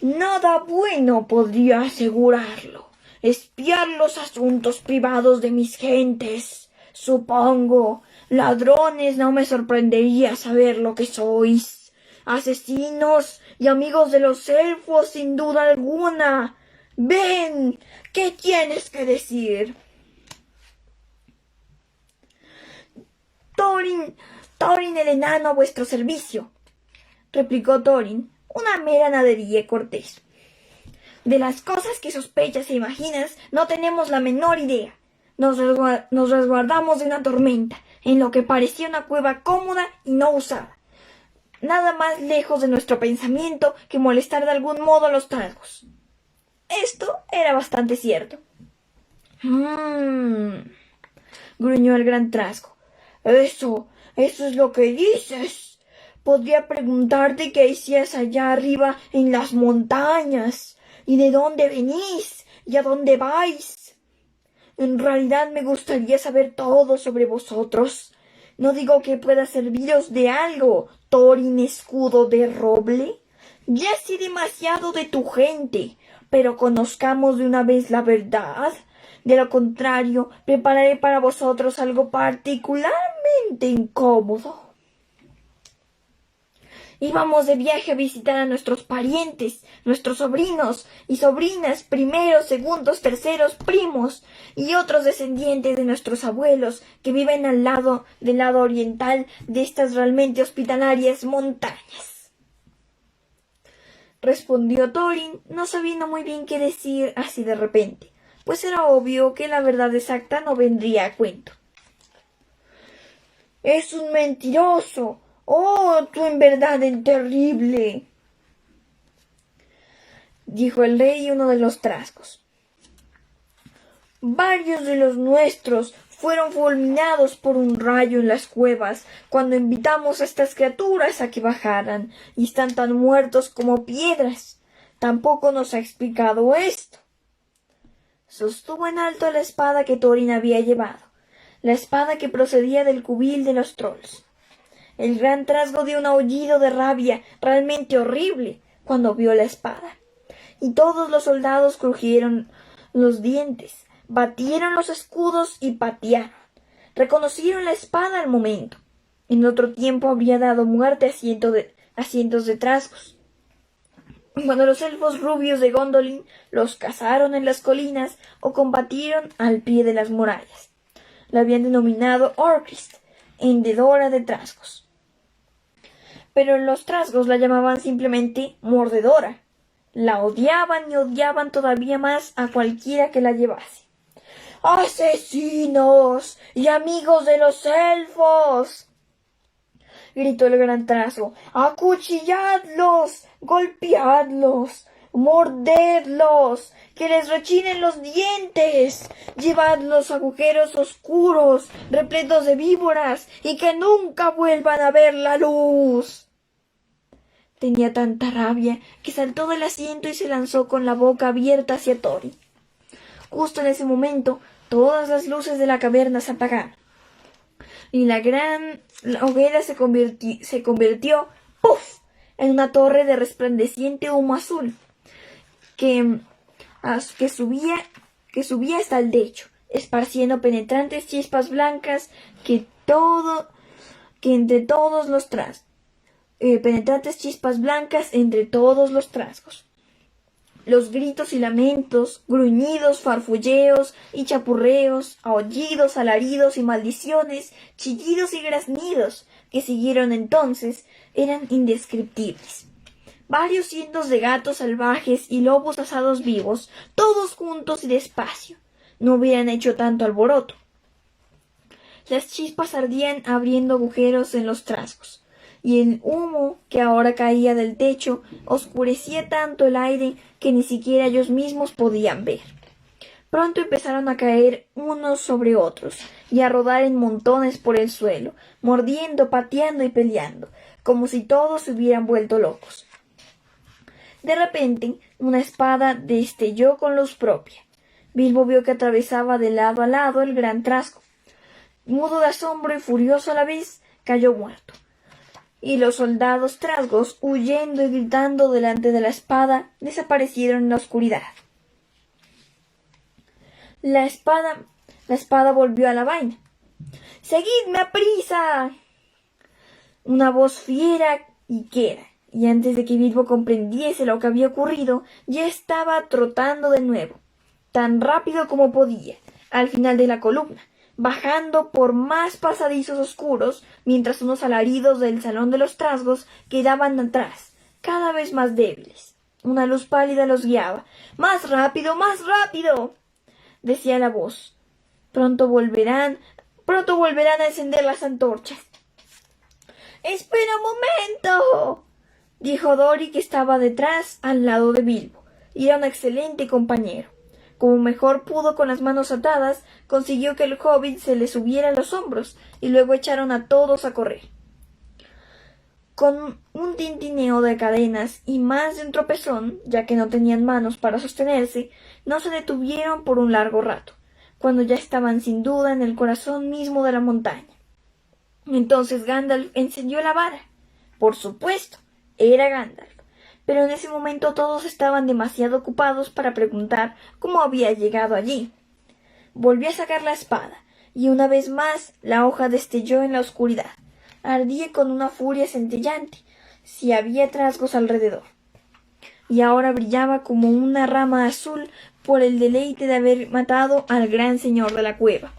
[SPEAKER 1] Nada bueno, podría asegurarlo. Espiar los asuntos privados de mis gentes. Supongo. Ladrones, no me sorprendería saber lo que sois. Asesinos y amigos de los elfos, sin duda alguna. Ven, ¿qué tienes que decir? Thorin el enano a vuestro servicio, replicó Thorin, una mera nadería cortés. De las cosas que sospechas e imaginas no tenemos la menor idea. Nos resguardamos de una tormenta, en lo que parecía una cueva cómoda y no usada. Nada más lejos de nuestro pensamiento que molestar de algún modo a los trasgos. Esto era bastante cierto. Gruñó el gran trasgo. Eso es lo que dices. Podría preguntarte qué hacías allá arriba en las montañas, y de dónde venís, y a dónde vais. En realidad me gustaría saber todo sobre vosotros. No digo que pueda serviros de algo, Thorin escudo de roble. Ya sé demasiado de tu gente, pero conozcamos de una vez la verdad. De lo contrario, prepararé para vosotros algo particularmente incómodo. Íbamos de viaje a visitar a nuestros parientes, nuestros sobrinos y sobrinas, primeros, segundos, terceros, primos y otros descendientes de nuestros abuelos que viven del lado oriental de estas realmente hospitalarias montañas. Respondió Thorin, no sabiendo muy bien qué decir así de repente, pues era obvio que la verdad exacta no vendría a cuento. ¡Es un mentiroso! ¡Oh, tú en verdad eres terrible!, dijo el rey y uno de los trasgos. Varios de los nuestros fueron fulminados por un rayo en las cuevas cuando invitamos a estas criaturas a que bajaran, y están tan muertos como piedras. Tampoco nos ha explicado esto. Sostuvo en alto la espada que Thorin había llevado, la espada que procedía del cubil de los trolls. El gran trasgo dio un aullido de rabia realmente horrible cuando vio la espada, y todos los soldados crujieron los dientes, batieron los escudos y patearon. Reconocieron la espada al momento. En otro tiempo habría dado muerte a cientos de trasgos. Cuando los elfos rubios de Gondolin los cazaron en las colinas o combatieron al pie de las murallas, la habían denominado Orcrist, hendedora de trasgos. Pero los trasgos la llamaban simplemente mordedora. La odiaban y odiaban todavía más a cualquiera que la llevase. ¡Asesinos y amigos de los elfos!, gritó el gran trasgo. ¡Acuchilladlos! ¡Golpeadlos! ¡Mordedlos! ¡Que les rechinen los dientes! ¡Llevadlos a agujeros oscuros, repletos de víboras, y que nunca vuelvan a ver la luz! Tenía tanta rabia que saltó del asiento y se lanzó con la boca abierta hacia Thorin. Justo en ese momento, todas las luces de la caverna se apagaron, y la hoguera se convirtió ¡puf!, en una torre de resplandeciente humo azul que subía hasta el techo, esparciendo penetrantes chispas blancas entre todos los trasgos. Los gritos y lamentos, gruñidos, farfulleos y chapurreos, aullidos, alaridos y maldiciones, chillidos y graznidos que siguieron entonces eran indescriptibles. Varios cientos de gatos salvajes y lobos asados vivos, todos juntos y despacio, no hubieran hecho tanto alboroto. Las chispas ardían abriendo agujeros en los trasgos, y el humo que ahora caía del techo oscurecía tanto el aire que ni siquiera ellos mismos podían ver. Pronto empezaron a caer unos sobre otros y a rodar en montones por el suelo, mordiendo, pateando y peleando, como si todos se hubieran vuelto locos. De repente, una espada destelló con luz propia. Bilbo vio que atravesaba de lado a lado el gran trasgo. Mudo de asombro y furioso a la vez, cayó muerto. Y los soldados trasgos, huyendo y gritando delante de la espada, desaparecieron en la oscuridad. La espada volvió a la vaina. ¡Seguidme aprisa! Una voz fiera y queda, y antes de que Bilbo comprendiese lo que había ocurrido, ya estaba trotando de nuevo, tan rápido como podía, al final de la columna, bajando por más pasadizos oscuros, mientras unos alaridos del salón de los trasgos quedaban atrás, cada vez más débiles. Una luz pálida los guiaba. ¡Más rápido, más rápido!, decía la voz. Pronto volverán a encender las antorchas. ¡Espera un momento!, dijo Dori, que estaba detrás, al lado de Bilbo, y era un excelente compañero. Como mejor pudo con las manos atadas, consiguió que el hobbit se le subiera a los hombros, y luego echaron a todos a correr. Con un tintineo de cadenas y más de un tropezón, ya que no tenían manos para sostenerse, no se detuvieron por un largo rato, cuando ya estaban sin duda en el corazón mismo de la montaña. Entonces Gandalf encendió la vara. Por supuesto, era Gandalf. Pero en ese momento todos estaban demasiado ocupados para preguntar cómo había llegado allí. volvió a sacar la espada, y una vez más la hoja destelló en la oscuridad. Ardía con una furia centellante, si había trasgos alrededor. Y ahora brillaba como una rama azul por el deleite de haber matado al gran señor de la cueva.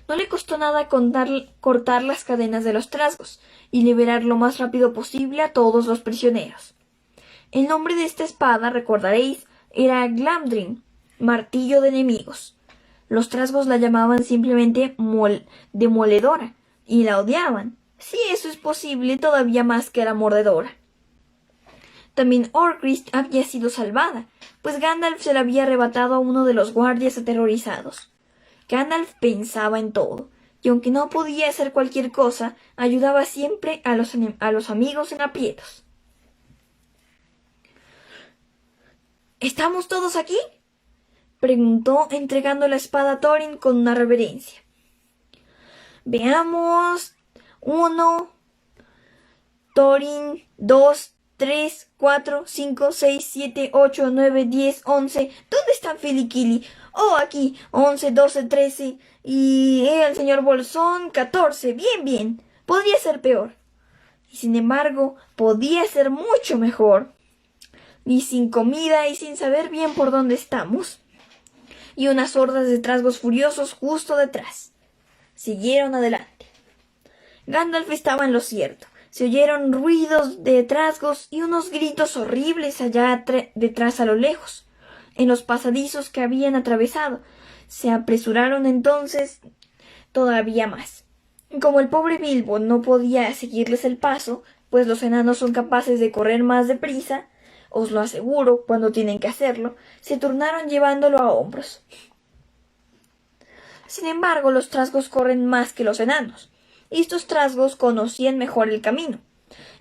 [SPEAKER 1] No le costó nada cortar las cadenas de los trasgos y liberar lo más rápido posible a todos los prisioneros. El nombre de esta espada, recordaréis, era Glamdring, martillo de enemigos. Los trasgos la llamaban simplemente demoledora y la odiaban, si eso es posible, todavía más que la mordedora. También Orcrist había sido salvada, pues Gandalf se la había arrebatado a uno de los guardias aterrorizados. Gandalf pensaba en todo, y aunque no podía hacer cualquier cosa, ayudaba siempre a los amigos en aprietos. ¿Estamos todos aquí?, preguntó, entregando la espada a Thorin con una reverencia. Veamos. 1, Thorin, 2, 3, 4, 5, 6, 7, 8, 9, 10, 11. ¿Dónde están Phil y Kili? Oh, aquí. 11, 12, 13. Y el señor Bolsón, 14. Bien, bien. Podría ser peor. Y sin embargo, podía ser mucho mejor. Y sin comida y sin saber bien por dónde estamos. Y unas hordas de trasgos furiosos justo detrás. Siguieron adelante. Gandalf estaba en lo cierto. Se oyeron ruidos de trasgos y unos gritos horribles allá detrás a lo lejos, en los pasadizos que habían atravesado. Se apresuraron entonces todavía más. Como el pobre Bilbo no podía seguirles el paso, pues los enanos son capaces de correr más deprisa, os lo aseguro, cuando tienen que hacerlo, se turnaron llevándolo a hombros. Sin embargo, los trasgos corren más que los enanos. Estos trasgos conocían mejor el camino.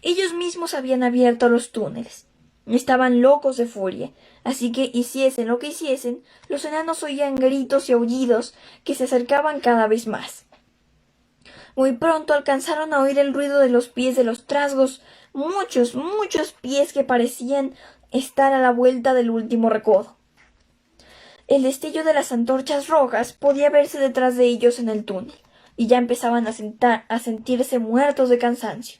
[SPEAKER 1] Ellos mismos habían abierto los túneles. Estaban locos de furia, así que hiciesen lo que hiciesen, los enanos oían gritos y aullidos que se acercaban cada vez más. Muy pronto alcanzaron a oír el ruido de los pies de los trasgos, muchos, muchos pies que parecían estar a la vuelta del último recodo. El destello de las antorchas rojas podía verse detrás de ellos en el túnel, y ya empezaban a sentirse muertos de cansancio.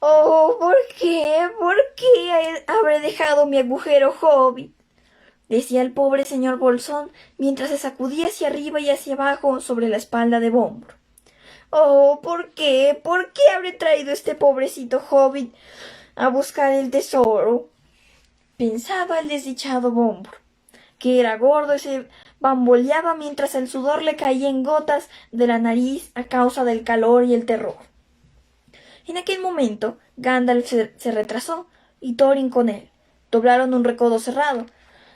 [SPEAKER 1] «Oh, ¿por qué? ¿Por qué habré dejado mi agujero hobbit?», decía el pobre señor Bolsón mientras se sacudía hacia arriba y hacia abajo sobre la espalda de Bombur. «Oh, ¿por qué? ¿Por qué habré traído este pobrecito hobbit a buscar el tesoro?», pensaba el desdichado Bombur, que era gordo y se bamboleaba mientras el sudor le caía en gotas de la nariz a causa del calor y el terror. En aquel momento Gandalf se retrasó y Thorin con él. Doblaron un recodo cerrado.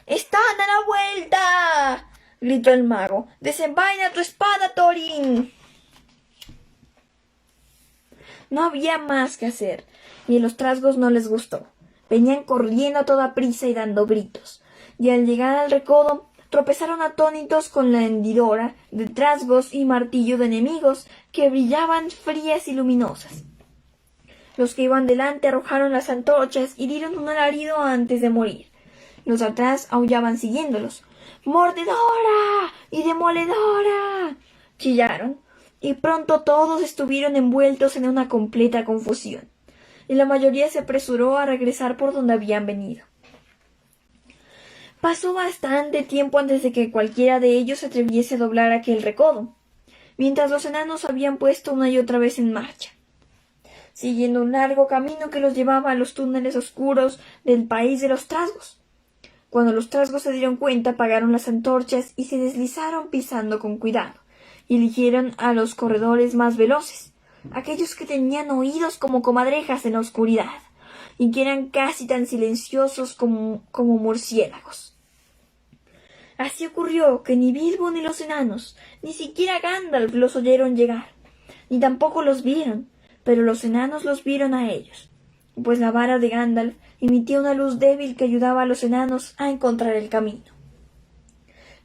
[SPEAKER 1] «¡Están a la vuelta!», gritó el mago. «¡Desenvaina tu espada, Thorin!». No había más que hacer, y a los trasgos no les gustó. Venían corriendo a toda prisa y dando gritos, y al llegar al recodo tropezaron atónitos con la hendidora de trasgos y martillo de enemigos que brillaban frías y luminosas. Los que iban delante arrojaron las antorchas y dieron un alarido antes de morir. Los de atrás aullaban siguiéndolos. «¡Mordedora y demoledora!», chillaron, y pronto todos estuvieron envueltos en una completa confusión, y la mayoría se apresuró a regresar por donde habían venido. Pasó bastante tiempo antes de que cualquiera de ellos se atreviese a doblar aquel recodo, mientras los enanos habían puesto una y otra vez en marcha, siguiendo un largo camino que los llevaba a los túneles oscuros del país de los trasgos. Cuando los trasgos se dieron cuenta, apagaron las antorchas y se deslizaron pisando con cuidado, y eligieron a los corredores más veloces, aquellos que tenían oídos como comadrejas en la oscuridad, y que eran casi tan silenciosos como murciélagos. Así ocurrió que ni Bilbo ni los enanos, ni siquiera Gandalf los oyeron llegar, ni tampoco los vieron, pero los enanos los vieron a ellos, pues la vara de Gandalf emitía una luz débil que ayudaba a los enanos a encontrar el camino.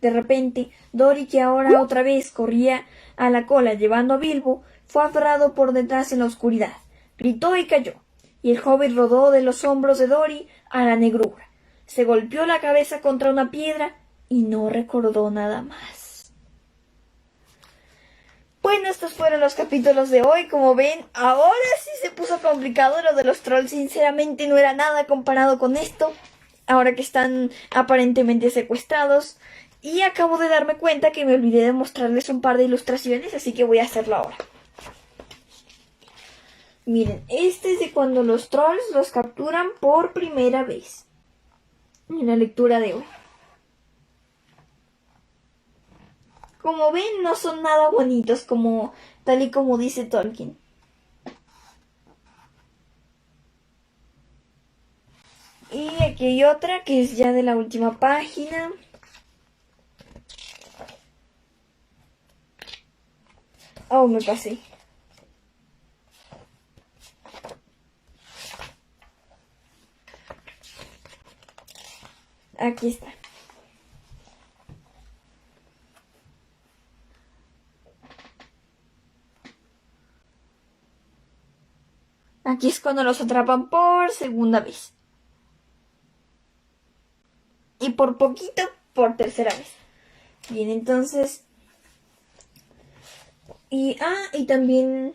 [SPEAKER 1] De repente, Dori, que ahora otra vez corría a la cola llevando a Bilbo, fue aferrado por detrás en la oscuridad, gritó y cayó, y el hobbit rodó de los hombros de Dori a la negrura. Se golpeó la cabeza contra una piedra y no recordó nada más. Bueno, estos fueron los capítulos de hoy. Como ven, ahora sí se puso complicado. Lo de los trolls sinceramente no era nada comparado con esto. Ahora que están aparentemente secuestrados. Y acabo de darme cuenta que me olvidé de mostrarles un par de ilustraciones, así que voy a hacerlo ahora. Miren, este es de cuando los trolls los capturan por primera vez. En la lectura de hoy. Como ven, no son nada bonitos, tal y como dice Tolkien. Y aquí hay otra que es ya de la última página. Oh, me pasé. Aquí está. Aquí es cuando los atrapan por segunda vez. Y por poquito, por tercera vez. Bien, entonces... Y también...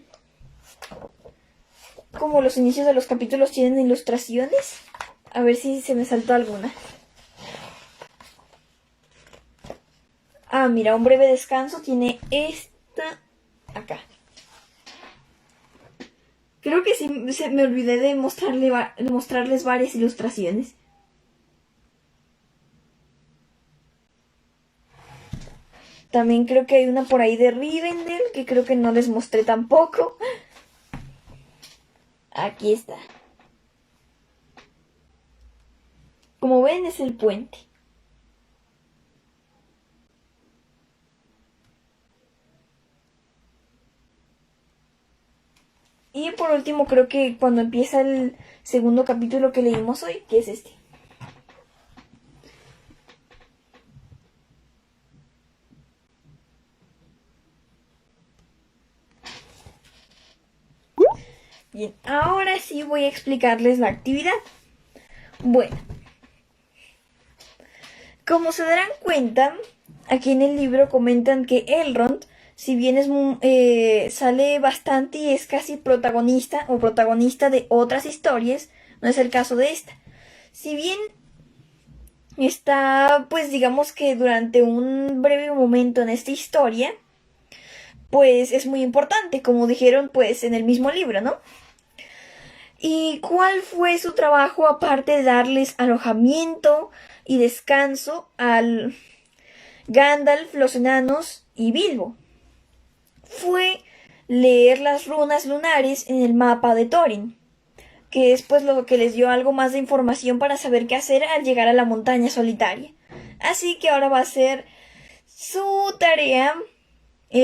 [SPEAKER 1] Como los inicios de los capítulos tienen ilustraciones. A ver si se me saltó alguna. Mira, un breve descanso tiene esta acá. Creo que sí me olvidé de mostrarles varias ilustraciones. También creo que hay una por ahí de Rivendell, que creo que no les mostré tampoco. Aquí está. Como ven, es el puente. Y por último, creo que cuando empieza el segundo capítulo que leímos hoy, que es este. Bien, ahora sí voy a explicarles la actividad. Bueno, como se darán cuenta, aquí en el libro comentan que Elrond, si bien sale bastante y es casi protagonista o protagonista de otras historias, no es el caso de esta. Si bien está, pues digamos que durante un breve momento en esta historia, pues es muy importante, como dijeron pues en el mismo libro, ¿no? ¿Y cuál fue su trabajo aparte de darles alojamiento y descanso al Gandalf, los enanos y Bilbo? Fue leer las runas lunares en el mapa de Thorin, que es pues lo que les dio algo más de información para saber qué hacer al llegar a la montaña solitaria. Así que ahora va a ser su tarea,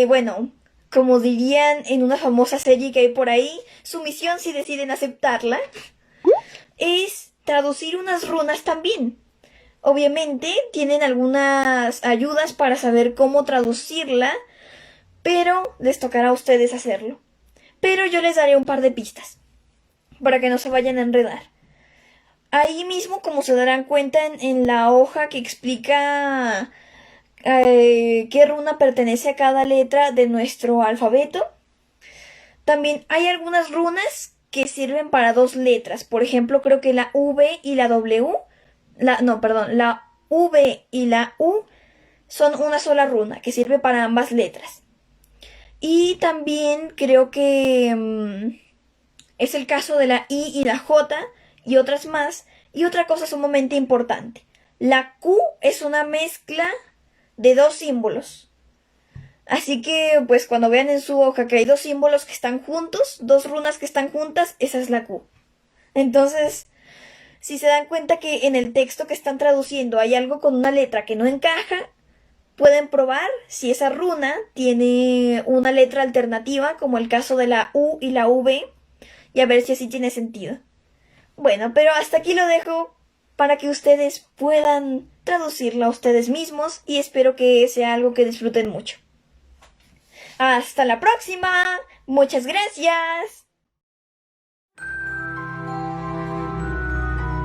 [SPEAKER 1] bueno, como dirían en una famosa serie que hay por ahí, su misión, si deciden aceptarla, es traducir unas runas también. Obviamente tienen algunas ayudas para saber cómo traducirla, pero les tocará a ustedes hacerlo. Pero yo les daré un par de pistas, para que no se vayan a enredar. Ahí mismo, como se darán cuenta en la hoja que explica qué runa pertenece a cada letra de nuestro alfabeto, también hay algunas runas que sirven para dos letras. Por ejemplo, creo que la V y la W, la V y la U son una sola runa que sirve para ambas letras. Y también creo que es el caso de la I y la J y otras más. Y otra cosa sumamente importante. La Q es una mezcla de dos símbolos. Así que, pues cuando vean en su hoja que hay dos símbolos que están juntos, dos runas que están juntas, esa es la Q. Entonces, si se dan cuenta que en el texto que están traduciendo hay algo con una letra que no encaja, pueden probar si esa runa tiene una letra alternativa, como el caso de la U y la V, y a ver si así tiene sentido. Bueno, pero hasta aquí lo dejo para que ustedes puedan traducirla a ustedes mismos y espero que sea algo que disfruten mucho. ¡Hasta la próxima! ¡Muchas gracias!